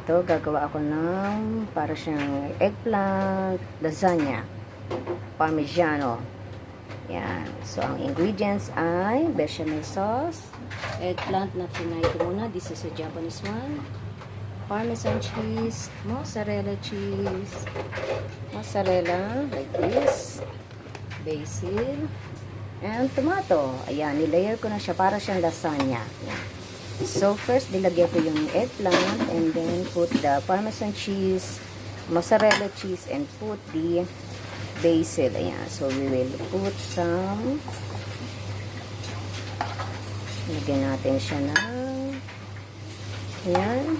Ito, gagawa ako ng para siyang eggplant lasagna. Parmigiano. Yan. So, ang ingredients ay bechamel sauce, eggplant na finay ko muna. This is a Japanese one. Parmesan cheese, mozzarella cheese, mozzarella like this, basil, and tomato. Ayan, nilayer ko na siya para siyang lasagna. Yan. So, first, nilagyan ko yung eggplant and then put the parmesan cheese, mozzarella cheese, and put the basil. Ayan. So, we will put some, lagyan natin siya ng, ayan.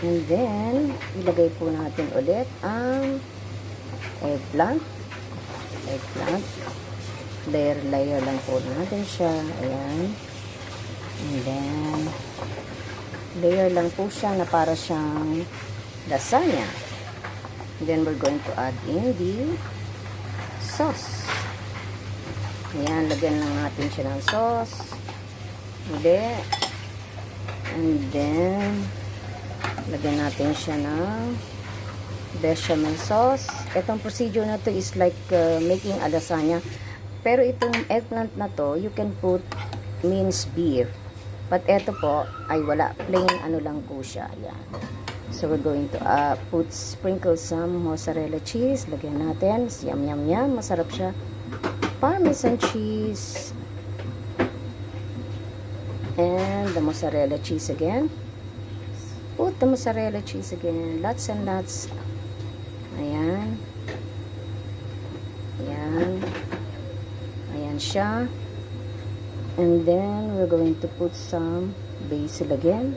And then, ilagay po natin ulit ang eggplant. Layer lang po natin siya. Ayan. And then, layer lang po siya na para siyang lasagna. And then, we're going to add in the sauce. Ayan, lagyan lang natin siya ng sauce. And then, lagyan natin siya ng bechamel sauce. Itong procedure na to is like making a lasagna. Pero itong eggplant na to, you can put minced beef. But ito po, ay wala. Plain ano lang po siya. Ayan. So, we're going to sprinkle some mozzarella cheese. Lagyan natin. Yum, yum, yum. Masarap siya. Parmesan cheese. And the mozzarella cheese again. Put the mozzarella cheese again. Lots and lots. Ayan. Ayan. Ayan siya. And then, we're going to put some basil again.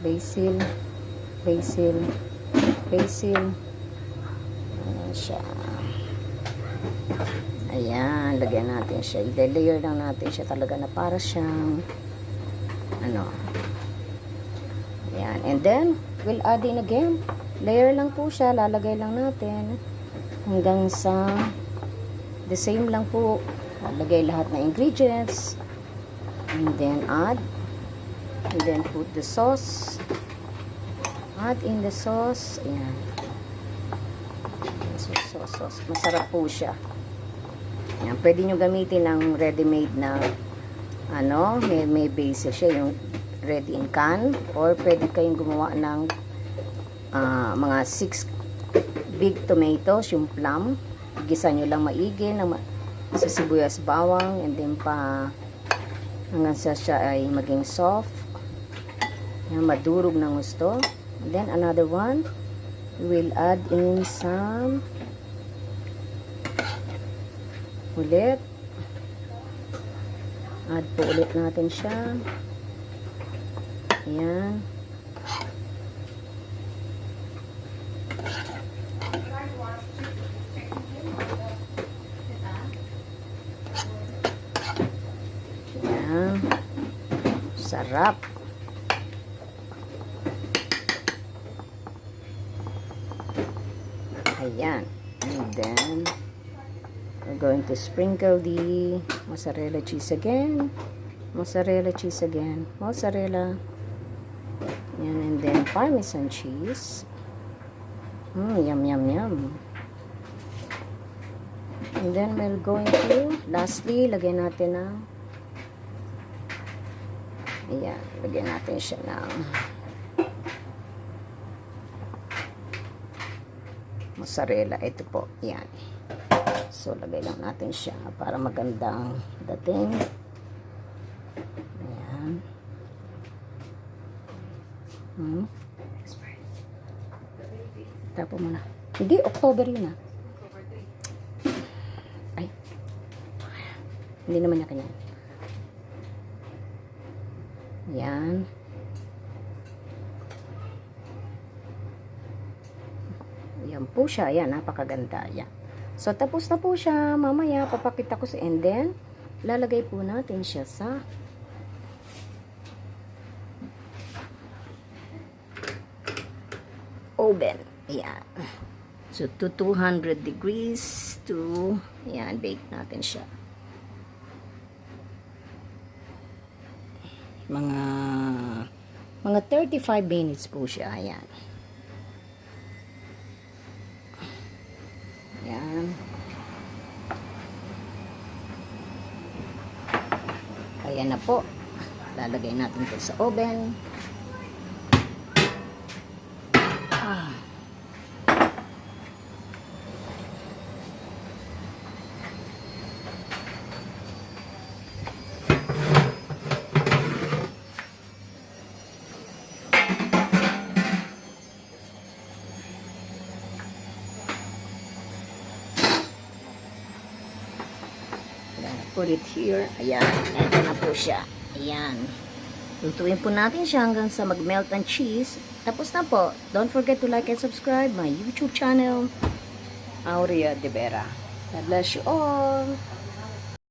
Basil. Ayan siya. Ayan. Lagyan natin siya. I-layer lang natin siya talaga na para siyang ano. Ayan. And then, we'll add in again. Layer lang po siya. Lalagay lang natin. Hanggang sa the same lang po. Lalagay lahat na ingredients. And then add. And then put the sauce. Add in the sauce. Ayan. Sauce. Masarap po siya. Ayan. Pwede nyo gamitin ng ready-made na ano, may basil siya. Yung ready in can. Or pwede kayong gumawa ng mga 6 big tomatoes, yung plum. Gisa nyo lang maigi sa sibuyas bawang, and then hanggang sa siya ay maging soft. Yan, madurog ng gusto. And then another one, we will add in some ulit. Add po ulit natin siya. Ayan. Sarap. Ayan. And then, we're going to sprinkle the mozzarella cheese again. Mozzarella. Ayan. And then, parmesan cheese. Yum, yum, yum. And then, we're going to, lastly, lagyan natin ng ayan, lagyan natin siya ng mozzarella. Ito po, yan. So, lagay lang natin siya para magandang dating. Ayan. Tapo mo na. Hindi, October yun Ay. Hindi naman niya kanya. Yan. Yan po siya. Yan, napakaganda. Yan. So, tapos na po siya. Mamaya, papakita ko sa and then, lalagay po natin siya sa oven. Yan. So, to 200 degrees to, yan, bake natin siya. Mga mga 35 minutes po siya. Ayan. Ayan. Ayan na po. Lalagay natin ito sa oven. Put it here. Ayan. Ito na po siya. Ayan. Lutuin po natin siya hanggang sa mag-melt ang cheese. Tapos na po. Don't forget to like and subscribe my YouTube channel, Aurea de Vera. God bless you all.